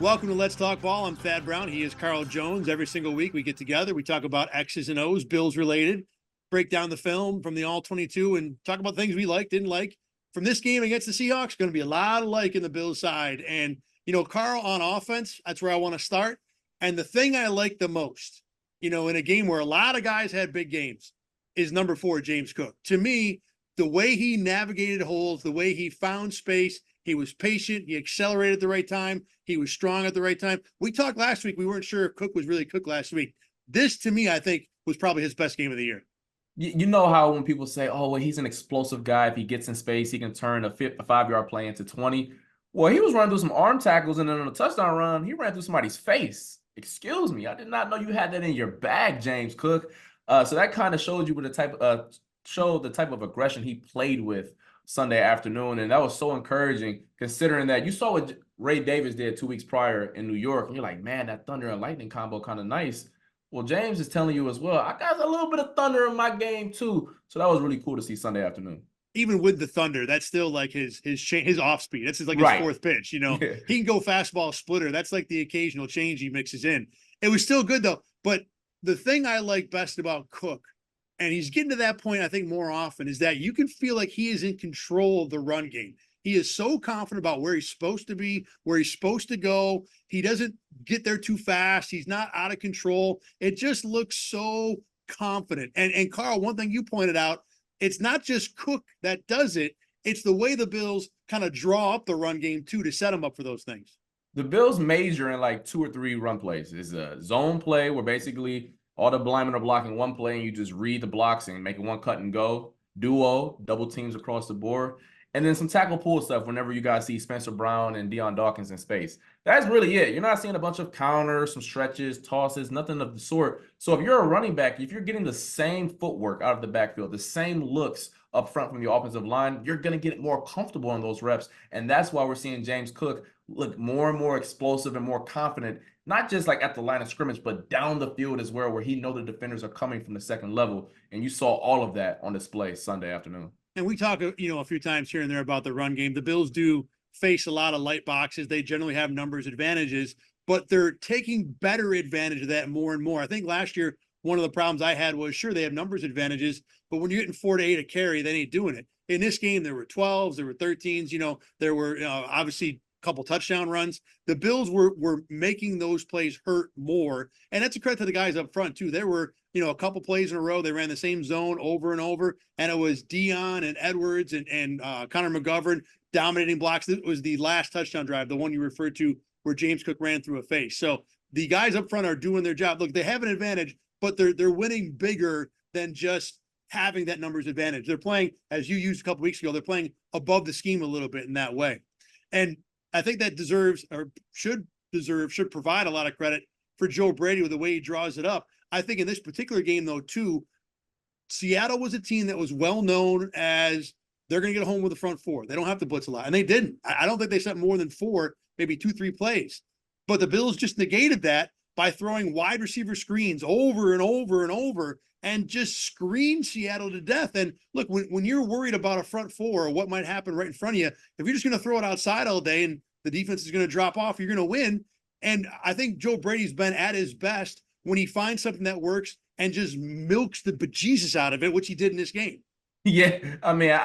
Welcome to Let's Talk Ball. I'm Thad Brown. He is Carl Jones. Every single week we get together. We talk about X's and O's, Bills related, break down the film from the All-22 and talk about things we like, didn't like. From this game against the Seahawks, going to be a lot of like in the Bills side. And, Carl, on offense, that's where I want to start. And the thing I like the most, in a game where a lot of guys had big games, is number 4, James Cook. To me, the way he navigated holes, the way he found space, he was patient. He accelerated at the right time. He was strong at the right time. We talked last week. We weren't sure if Cook was really Cook last week. This, to me, I think, was probably his best game of the year. You know how when people say, oh, well, he's an explosive guy. If he gets in space, he can turn a 5-yard play into 20. Well, he was running through some arm tackles, and then on a touchdown run, he ran through somebody's face. Excuse me. I did not know you had that in your bag, James Cook. So that kind of showed you what showed the type of aggression he played with Sunday afternoon. And that was so encouraging, considering that you saw what Ray Davis did 2 weeks prior in New York. And you're like, man, that thunder and lightning combo kind of nice. Well, James is telling you as well, I got a little bit of thunder in my game too. So that was really cool to see Sunday afternoon. Even with the thunder, that's still like his off speed. That's like his Right. fourth pitch. Yeah. He can go fastball splitter. That's like the occasional change he mixes in. It was still good though. But the thing I like best about Cook, and he's getting to that point, I think, more often, is that you can feel like he is in control of the run game. He is so confident about where he's supposed to be, where he's supposed to go. He doesn't get there too fast. He's not out of control. It just looks so confident. And Carl, one thing you pointed out, it's not just Cook that does it. It's the way the Bills kind of draw up the run game too to set them up for those things. The Bills major in like 2 or 3 run plays. It's a zone play where basically all the linemen are blocking one play and you just read the blocks and make it one cut and go. Duo, double teams across the board. And then some tackle pull stuff whenever you guys see Spencer Brown and Deion Dawkins in space. That's really it. You're not seeing a bunch of counters, some stretches, tosses, nothing of the sort. So if you're a running back, if you're getting the same footwork out of the backfield, the same looks up front from the offensive line, you're going to get more comfortable in those reps. And that's why we're seeing James Cook look more and more explosive and more confident, not just like at the line of scrimmage, but down the field as well, where he knows the defenders are coming from the second level. And you saw all of that on display Sunday afternoon. And we talk, a few times here and there about the run game. The Bills do face a lot of light boxes. They generally have numbers advantages, but they're taking better advantage of that more and more. I think last year, one of the problems I had was, sure, they have numbers advantages, but when you're getting 4 to 8 a carry, they ain't doing it. In this game, there were 12s, there were 13s, there were obviously couple touchdown runs. The Bills were making those plays hurt more. And that's a credit to the guys up front too. There were, a couple plays in a row. They ran the same zone over and over. And it was Deion and Edwards and Connor McGovern dominating blocks. This was the last touchdown drive, the one you referred to where James Cook ran through a face. So the guys up front are doing their job. Look, they have an advantage, but they're winning bigger than just having that numbers advantage. They're playing, as you used a couple weeks ago, they're playing above the scheme a little bit in that way. And I think that should provide a lot of credit for Joe Brady with the way he draws it up. I think in this particular game, though, too, Seattle was a team that was well known as they're going to get home with the front four. They don't have to blitz a lot, and they didn't. I don't think they sent more than 4, maybe 2, 3 plays. But the Bills just negated that by throwing wide receiver screens over and over and over and just screened Seattle to death. And look, when you're worried about a front four or what might happen right in front of you, if you're just going to throw it outside all day and the defense is going to drop off, you're going to win. And I think Joe Brady's been at his best when he finds something that works and just milks the bejesus out of it, which he did in this game. Yeah, I mean,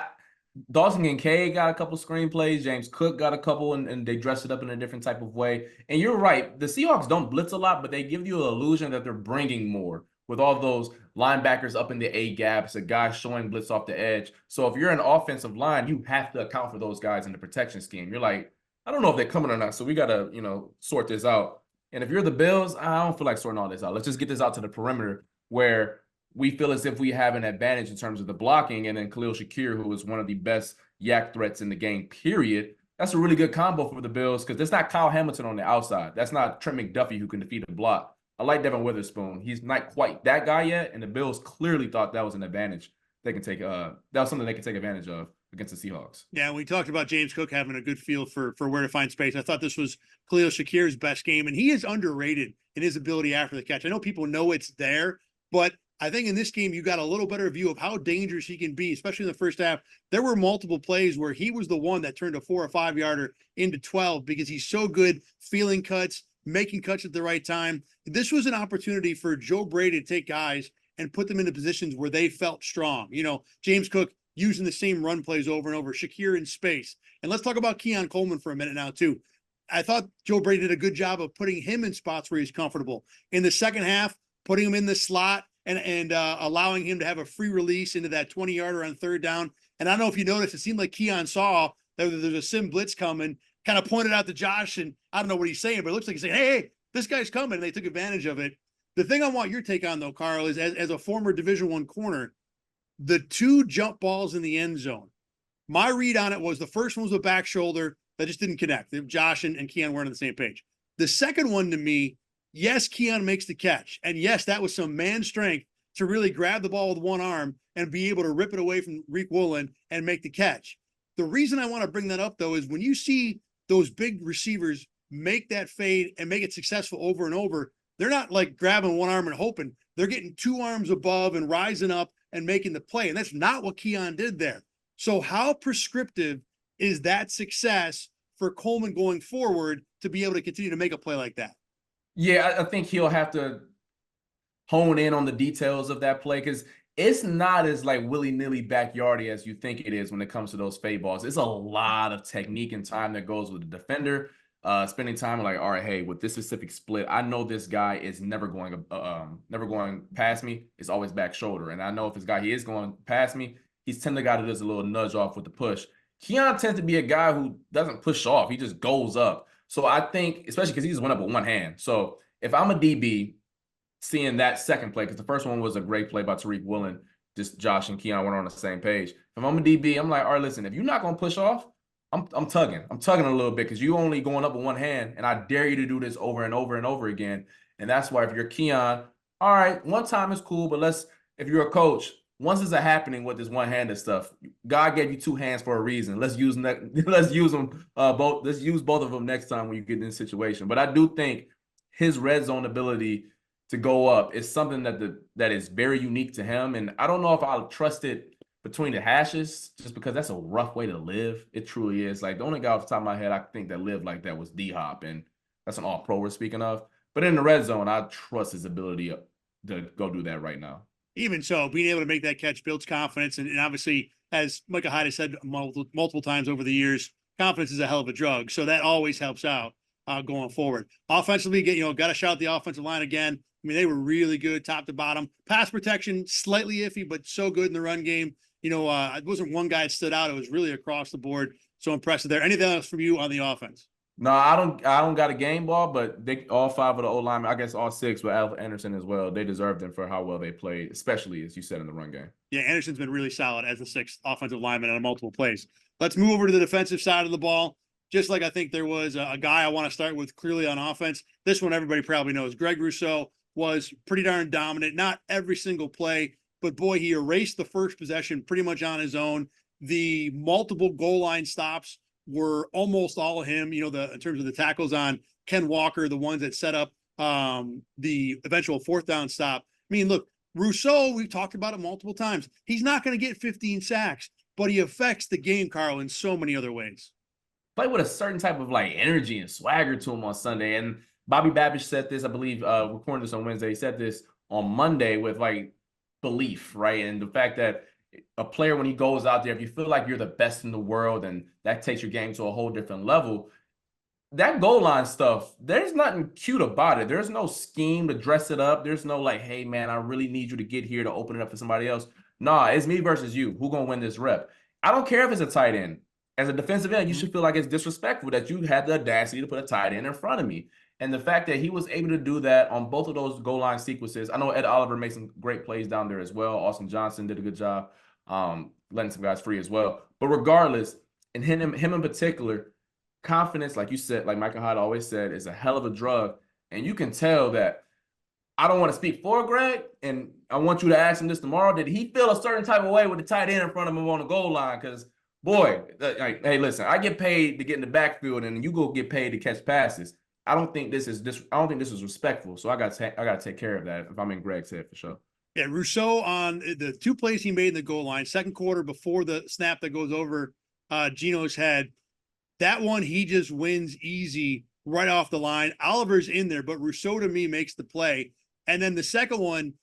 Dawson Kincaid got a couple screenplays. James Cook got a couple, and they dressed it up in a different type of way. And you're right. The Seahawks don't blitz a lot, but they give you an illusion that they're bringing more with all those linebackers up in the A gaps, a guy showing blitz off the edge. So if you're an offensive line, you have to account for those guys in the protection scheme. You're like, I don't know if they're coming or not, so we got to, sort this out. And if you're the Bills, I don't feel like sorting all this out. Let's just get this out to the perimeter where we feel as if we have an advantage in terms of the blocking. And then Khalil Shakir, who is one of the best yak threats in the game, period. That's a really good combo for the Bills because there's not Kyle Hamilton on the outside. That's not Trent McDuffie who can defeat a block. I like Devin Witherspoon. He's not quite that guy yet, and the Bills clearly thought that was an advantage they can take. That was something they could take advantage of against the Seahawks. Yeah, we talked about James Cook having a good feel for where to find space. I thought this was Khalil Shakir's best game, and he is underrated in his ability after the catch. I know people know it's there, but I think in this game, you got a little better view of how dangerous he can be, especially in the first half. There were multiple plays where he was the one that turned a 4 or 5 yarder into 12 because he's so good feeling cuts, making cuts at the right time. This was an opportunity for Joe Brady to take guys and put them into positions where they felt strong. You know, James Cook using the same run plays over and over, Shakir in space. And let's talk about Keon Coleman for a minute now, too. I thought Joe Brady did a good job of putting him in spots where he's comfortable. In the second half, putting him in the slot and allowing him to have a free release into that 20-yarder on third down. And I don't know if you noticed, it seemed like Keon saw that there's a sim blitz coming, kind of pointed out to Josh, and I don't know what he's saying, but it looks like he's saying, hey, this guy's coming, and they took advantage of it. The thing I want your take on, though, Carl, is as a former Division I corner, the 2 jump balls in the end zone. My read on it was the first one was a back shoulder that just didn't connect. Josh and Keon weren't on the same page. The second one, to me, yes, Keon makes the catch. And yes, that was some man strength to really grab the ball with one arm and be able to rip it away from Reek Woolen and make the catch. The reason I want to bring that up, though, is when you see those big receivers make that fade and make it successful over and over, they're not like grabbing one arm and hoping. They're getting 2 arms above and rising up and making the play. And that's not what Keon did there. So how prescriptive is that success for Coleman going forward to be able to continue to make a play like that? Yeah, I think he'll have to hone in on the details of that play because it's not as like willy-nilly backyardy as you think it is when it comes to those fade balls. It's a lot of technique and time that goes with the defender, spending time like, all right, hey, with this specific split, I know this guy is never going past me. It's always back shoulder. And I know if this guy, he is going past me, he's tend to guy that does a little nudge off with the push. Keon tends to be a guy who doesn't push off. He just goes up. So I think, especially because he just went up with one hand. So if I'm a DB, seeing that second play, because the first one was a great play by Tariq Woolen, just Josh and Keon weren't on the same page. If I'm a DB, I'm like, all right, listen, if you're not going to push off, I'm tugging. I'm tugging a little bit because you only going up with one hand, and I dare you to do this over and over and over again. And that's why if you're Keon, all right, one time is cool, but if you're a coach, once it's happening with this one-handed stuff, God gave you 2 hands for a reason. Let's use them both. Let's use both of them next time when you get in this situation. But I do think his red zone ability to go up is something that is very unique to him. And I don't know if I'll trust it between the hashes just because that's a rough way to live. It truly is. Like the only guy off the top of my head I think that lived like that was D-Hop, and that's an all-pro we're speaking of. But in the red zone, I trust his ability to go do that right now. Even so, being able to make that catch builds confidence. And obviously, as Micah Hyde has said multiple times over the years, confidence is a hell of a drug. So that always helps out going forward. Offensively, got to shout out the offensive line again. I mean, they were really good top to bottom. Pass protection, slightly iffy, but so good in the run game. It wasn't one guy that stood out. It was really across the board. So impressive there. Anything else from you on the offense? No, I don't got a game ball, but all 5 of the O-linemen, I guess all 6 with Alf Anderson as well. They deserve them for how well they played, especially as you said in the run game. Yeah, Anderson's been really solid as the 6th offensive lineman on multiple plays. Let's move over to the defensive side of the ball. Just like I think there was a guy I want to start with clearly on offense. This one everybody probably knows. Greg Rousseau was pretty darn dominant. Not every single play, but boy, he erased the first possession pretty much on his own. The multiple goal line stops were almost all him, in terms of the tackles on Ken Walker, the ones that set up the eventual 4th down stop. I mean, look, Rousseau, we've talked about it multiple times. He's not going to get 15 sacks, but he affects the game, Carl, in so many other ways. Play with a certain type of like energy and swagger to him on Sunday. And Bobby Babish said this, I believe, recording this on Wednesday. He said this on Monday with like belief, right? And the fact that a player, when he goes out there, if you feel like you're the best in the world and that takes your game to a whole different level, that goal line stuff, there's nothing cute about it. There's no scheme to dress it up. There's no like, hey, man, I really need you to get here to open it up for somebody else. Nah, it's me versus you. Who's going to win this rep? I don't care if it's a tight end. As a defensive end, you should feel like it's disrespectful that you had the audacity to put a tight end in front of me. And the fact that he was able to do that on both of those goal line sequences, I know Ed Oliver made some great plays down there as well. Austin Johnson did a good job letting some guys free as well. But regardless, and him in particular, confidence, like you said, like Micah Hyde always said, is a hell of a drug. And you can tell that I don't want to speak for Greg, and I want you to ask him this tomorrow. Did he feel a certain type of way with the tight end in front of him on the goal line? Because, boy, like, hey, listen, I get paid to get in the backfield, and you go get paid to catch passes. I don't think this is respectful. So I got to take care of that if I'm in Greg's head for sure. Yeah, Rousseau on the two plays he made in the goal line, second quarter before the snap that goes over Gino's head. That one he just wins easy right off the line. Oliver's in there, but Rousseau to me makes the play. And then the second one,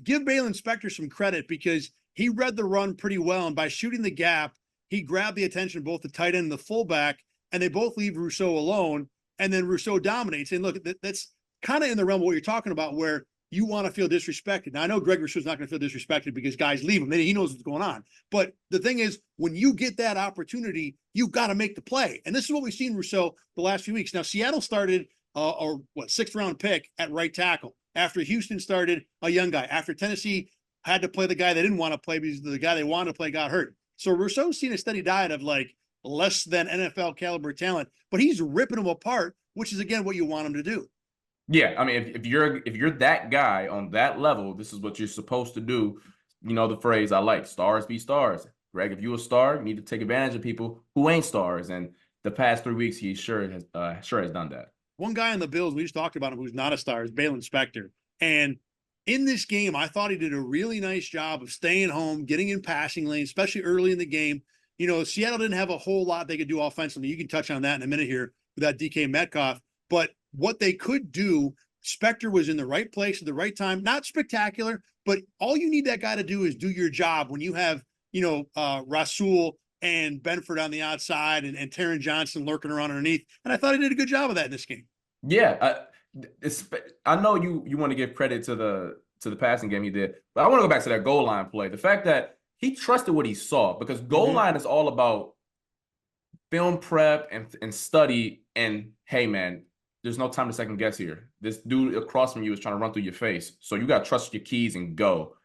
give Balin Spector some credit because he read the run pretty well. And by shooting the gap, he grabbed the attention of both the tight end and the fullback, and they both leave Rousseau alone. And then Rousseau dominates. And look, that's kind of in the realm of what you're talking about, where you want to feel disrespected. Now, I know Greg Rousseau's not going to feel disrespected because guys leave him. He knows what's going on. But the thing is, when you get that opportunity, you got to make the play. And this is what we've seen Rousseau the last few weeks. Now, Seattle started sixth round pick at right tackle after Houston started a young guy, after Tennessee had to play the guy they didn't want to play because the guy they wanted to play got hurt. So Rousseau's seen a steady diet of like less than NFL caliber talent, but he's ripping them apart, which is again what you want him to do. Yeah, I mean, if you're that guy on that level, this is what you're supposed to do. You know the phrase I like: stars be stars. Greg, if you're a star, you need to take advantage of people who ain't stars. And the past 3 weeks, he sure has done that. One guy on the Bills, we just talked about him, who's not a star, is Balin Spector. And in this game, I thought he did a really nice job of staying home, getting in passing lane, especially early in the game. You know, Seattle didn't have a whole lot they could do offensively. You can touch on that in a minute here without DK Metcalf. But what they could do, Spector was in the right place at the right time. Not spectacular, but all you need that guy to do is do your job when you have, Rasul and Benford on the outside and Taron Johnson lurking around underneath. And I thought he did a good job of that in this game. Yeah, I know you want to give credit to the passing game he did, but I want to go back to that goal line play. The fact that he trusted what he saw, because goal line is all about film prep and study. And hey, man, there's no time to second guess here. This dude across from you is trying to run through your face, so you got to trust your keys and go.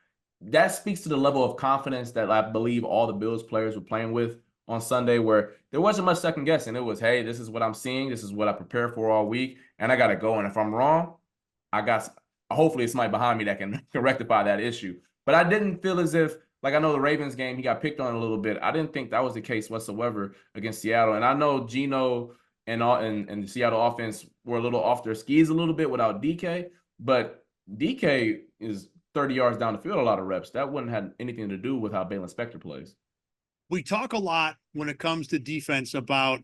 That speaks to the level of confidence that I believe all the Bills players were playing with on Sunday, where there wasn't much second guessing. It was, hey, this is what I'm seeing. This is what I prepared for all week, and I got to go. And if I'm wrong, hopefully it's somebody behind me that can rectify that issue. But I didn't feel as if, like I know the Ravens game, he got picked on a little bit. I didn't think that was the case whatsoever against Seattle. And I know Gino and the Seattle offense were a little off their skis a little bit without DK, but DK is 30 yards down the field, a lot of reps. That wouldn't have anything to do with how Balin Spector plays. We talk a lot when it comes to defense about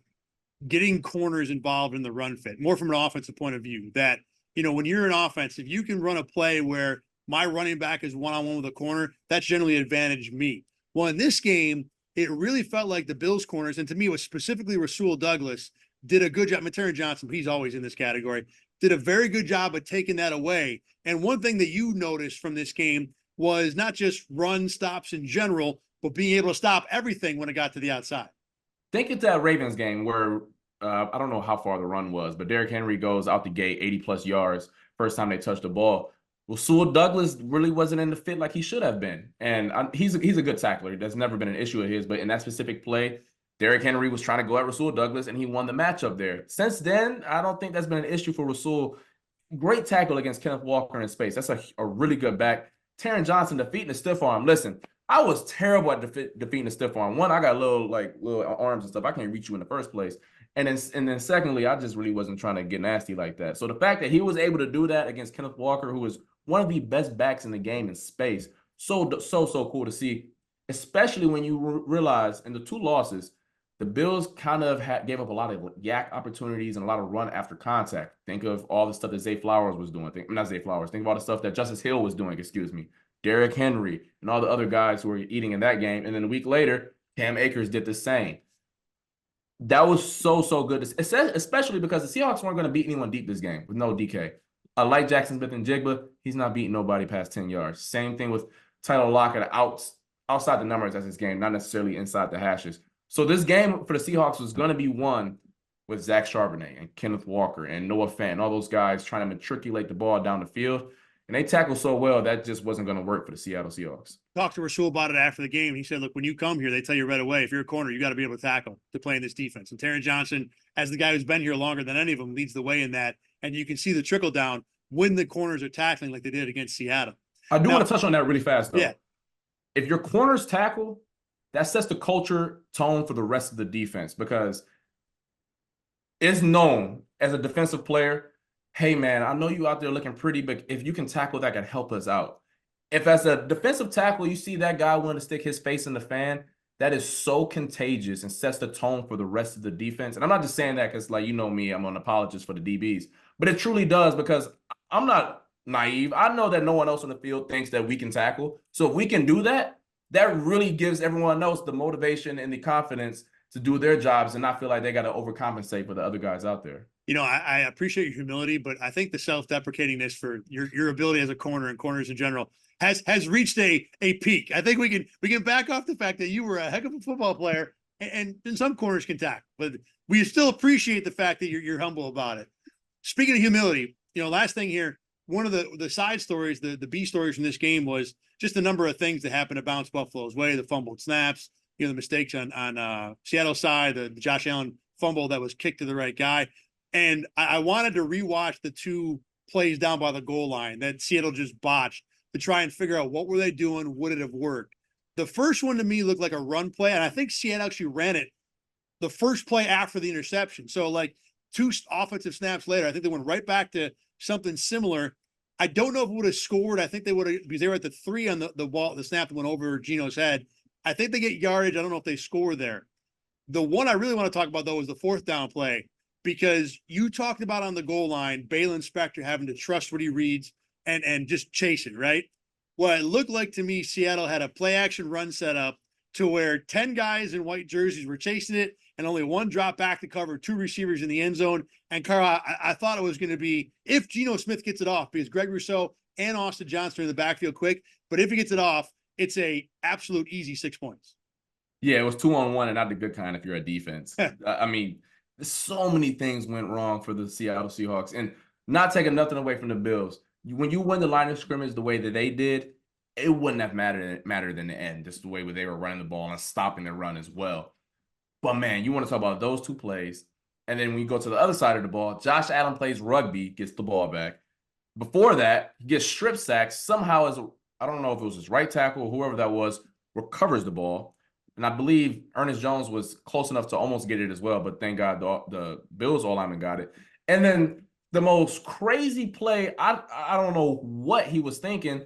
getting corners involved in the run fit, more from an offensive point of view, that, when you're an offense, if you can run a play where my running back is one-on-one with a corner, that's generally advantage me. Well, in this game, it really felt like the Bills corners, and to me, it was specifically Rasul Douglas, did a good job. Taron Johnson, he's always in this category, did a very good job of taking that away. And one thing that you noticed from this game was not just run stops in general, but being able to stop everything when it got to the outside. Think it's that Ravens game where I don't know how far the run was, but Derrick Henry goes out the gate 80-plus yards first time they touched the ball. Well, Sewell Douglas really wasn't in the fit like he should have been. And he's a good tackler. That's never been an issue of his. But in that specific play, Derrick Henry was trying to go at Rasul Douglas, and he won the matchup there. Since then, I don't think that's been an issue for Rasul. Great tackle against Kenneth Walker in space. That's a really good back. Taron Johnson defeating the stiff arm. Listen, I was terrible at defeating the stiff arm. One, I got little arms and stuff. I can't reach you in the first place. And then secondly, I just really wasn't trying to get nasty like that. So the fact that he was able to do that against Kenneth Walker, who is one of the best backs in the game in space, so cool to see, especially when you realize in the two losses, the Bills kind of gave up a lot of yak opportunities and a lot of run after contact. Think of all the stuff that Zay Flowers was doing. Not Zay Flowers. Think of all the stuff that Justice Hill was doing, Derrick Henry, and all the other guys who were eating in that game. And then a week later, Cam Akers did the same. That was so good, especially because the Seahawks weren't going to beat anyone deep this game with no DK. I like Jackson Smith-Njigba. He's not beating nobody past 10 yards. Same thing with Tyler Lockett outside the numbers as this game, not necessarily inside the hashes. So this game for the Seahawks was going to be won with Zach Charbonnet and Kenneth Walker and Noah Fant and all those guys trying to matriculate the ball down the field. And they tackled so well, that just wasn't going to work for the Seattle Seahawks. Talked to Rasul about it after the game. He said, look, when you come here, they tell you right away, if you're a corner, you got to be able to tackle to play in this defense. And Taron Johnson, as the guy who's been here longer than any of them, leads the way in that. And you can see the trickle down when the corners are tackling like they did against Seattle. I do want to touch on that really fast, though. Yeah. If your corners tackle, that sets the culture tone for the rest of the defense, because it's known as a defensive player, hey, man, I know you out there looking pretty, but if you can tackle, that can help us out. if as a defensive tackle, you see that guy willing to stick his face in the fan, that is so contagious and sets the tone for the rest of the defense. And I'm not just saying that because, like, you know me, I'm an apologist for the DBs, but it truly does because I'm not naive. I know that no one else on the field thinks that we can tackle. So if we can do that, that really gives everyone else the motivation and the confidence to do their jobs and not feel like they got to overcompensate for the other guys out there. I appreciate your humility, but I think the self-deprecatingness for your ability as a corner and corners in general has reached a peak. I think we can back off the fact that you were a heck of a football player, and some corners can tackle, but we still appreciate the fact that you're humble about it. Speaking of humility, last thing here, one of the side stories, the B stories from this game was just the number of things that happened to bounce Buffalo's way, the fumbled snaps, the mistakes on Seattle's side, the Josh Allen fumble that was kicked to the right guy. And I wanted to rewatch the two plays down by the goal line that Seattle just botched to try and figure out what were they doing, would it have worked. The first one to me looked like a run play, and I think Seattle actually ran it the first play after the interception. So like two offensive snaps later, I think they went right back to something similar. I don't know if it would have scored. I think they would have, because they were at the 3 on the ball, the snap that went over Geno's head. I think they get yardage. I don't know if they score there. The one I really want to talk about, though, is the fourth down play, because you talked about on the goal line, Balin Spector having to trust what he reads and just chase it, right? Well, it looked like to me Seattle had a play action run set up to where 10 guys in white jerseys were chasing it and only one drop back to cover 2 receivers in the end zone. And Carl, I thought it was going to be if Geno Smith gets it off, because Greg Rousseau and Austin Johnson are in the backfield quick, but if he gets it off, it's a absolute easy 6 points. Yeah, it was 2-on-1 and not the good kind if you're a defense. I mean, so many things went wrong for the Seattle Seahawks, and not taking nothing away from the Bills. When you win the line of scrimmage the way that they did, it wouldn't have mattered in the end, just the way they were running the ball and stopping the run as well. But man, you want to talk about those two plays, and then when you go to the other side of the ball, Josh Allen plays rugby, gets the ball back. Before that, he gets strip sacked. Somehow, I don't know if it was his right tackle or whoever that was, recovers the ball. And I believe Ernest Jones was close enough to almost get it as well, but thank God the Bills all-lineman got it. And then the most crazy play, I don't know what he was thinking.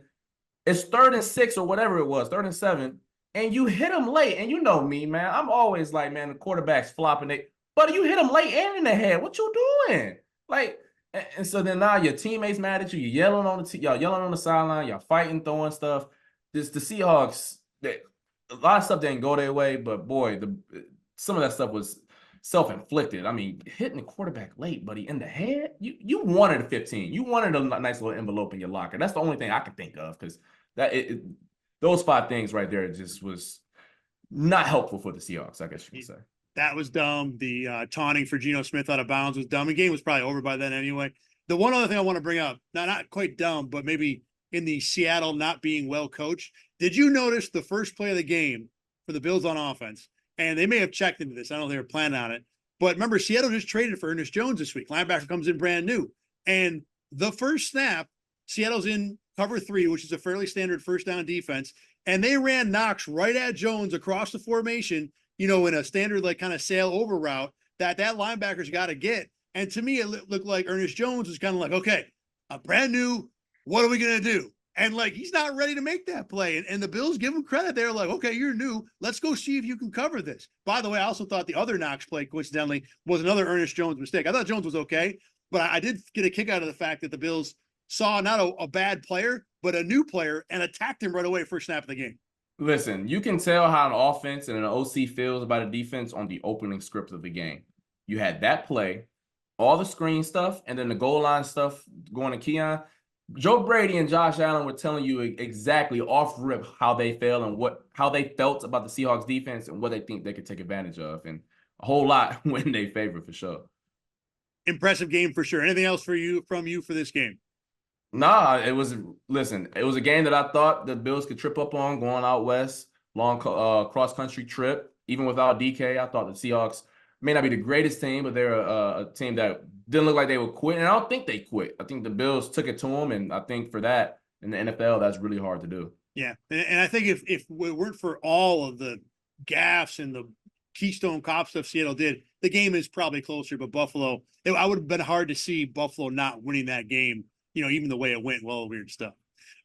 It's 3rd and 6 or whatever it was, 3rd and 7, and you hit him late. And you know me, man. I'm always like, man, the quarterback's flopping. But you hit him late and in the head. What you doing? Like, and so then now your teammates mad at you. You're yelling on y'all yelling on the sideline. Y'all fighting, throwing stuff. The Seahawks, a lot of stuff didn't go their way, but boy, some of that stuff was self-inflicted. I mean, hitting the quarterback late, buddy, in the head, you wanted a 15. You wanted a nice little envelope in your locker. That's the only thing I could think of, because those 5 things right there just was not helpful for the Seahawks, I guess you could say. That was dumb. The taunting for Geno Smith out of bounds was dumb. The game was probably over by then anyway. The one other thing I want to bring up, not quite dumb, but maybe in the Seattle not being well coached. Did you notice the first play of the game for the Bills on offense? And they may have checked into this. I don't know if they were planning on it. But remember, Seattle just traded for Ernest Jones this week. Linebacker comes in brand new. And the first snap, Seattle's in cover 3, which is a fairly standard first down defense. And they ran Knox right at Jones across the formation, in a standard like kind of sail over route that linebacker's got to get. And to me, it looked like Ernest Jones was kind of like, okay, I'm brand new. What are we going to do? And like, he's not ready to make that play. And the Bills give him credit. They're like, okay, you're new. Let's go see if you can cover this. By the way, I also thought the other Knox play, coincidentally, was another Ernest Jones mistake. I thought Jones was okay, but I did get a kick out of the fact that the Bills saw not a bad player, but a new player, and attacked him right away first snap of the game. Listen, you can tell how an offense and an OC feels about a defense on the opening script of the game. You had that play, all the screen stuff, and then the goal line stuff going to Keon. Joe Brady and Josh Allen were telling you exactly off rip how they felt and how they felt about the Seahawks defense and what they think they could take advantage of, and a whole lot went in their favor for sure. Impressive game for sure. Anything else from you for this game? Nah, it was a game that I thought the Bills could trip up on going out west, long cross country trip. Even without DK, I thought the Seahawks may not be the greatest team, but they're a team that didn't look like they would quit. And I don't think they quit. I think the Bills took it to them. And I think for that, in the NFL, that's really hard to do. Yeah. And I think if it weren't for all of the gaffes and the Keystone Cop stuff Seattle did, the game is probably closer. But Buffalo, I would have been hard to see Buffalo not winning that game, even the way it went. Well, weird stuff.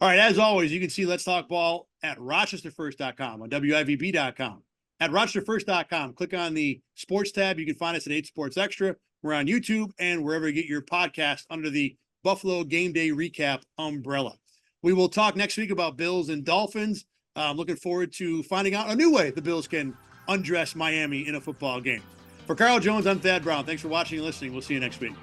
All right, as always, you can see Let's Talk Ball at rochesterfirst.com, on WIVB.com, at rochesterfirst.com. Click on the sports tab. You can find us at 8 Sports Extra. We're on YouTube and wherever you get your podcast under the Buffalo Game Day Recap umbrella. We will talk next week about Bills and Dolphins. I'm looking forward to finding out a new way the Bills can undress Miami in a football game. For Carl Jones, I'm Thad Brown. Thanks for watching and listening. We'll see you next week.